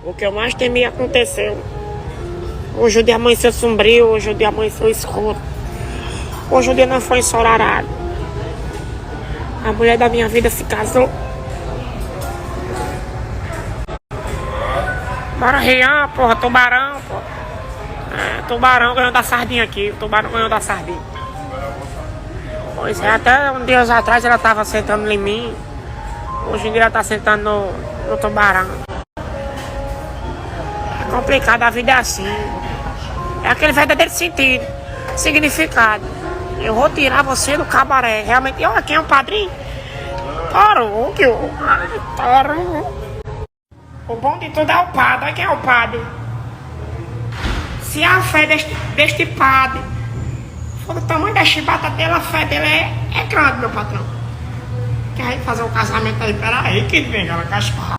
O que eu mais temia aconteceu. Hoje o dia amanheceu sombrio, hoje o dia amanheceu escuro. Hoje o dia não foi ensolarado. A mulher da minha vida se casou. Bora Rian, porra, tubarão, porra. Tubarão ganhou da sardinha aqui, o tubarão ganhou da sardinha. Pois é, até um dia atrás ela tava sentando em mim. Hoje em dia ela tá sentando no tubarão. É complicado, a vida é assim. É aquele verdadeiro sentido, significado. Eu vou tirar você do cabaré. Realmente, olha quem é o padrinho? Parou, que eu... Parou. O bom de tudo é o padre. Olha quem é o padre. Se a fé deste padre for do tamanho da chibata dele, a fé dele é grande, meu patrão. Quer aí fazer um casamento aí? Peraí, que vem, ela caspa.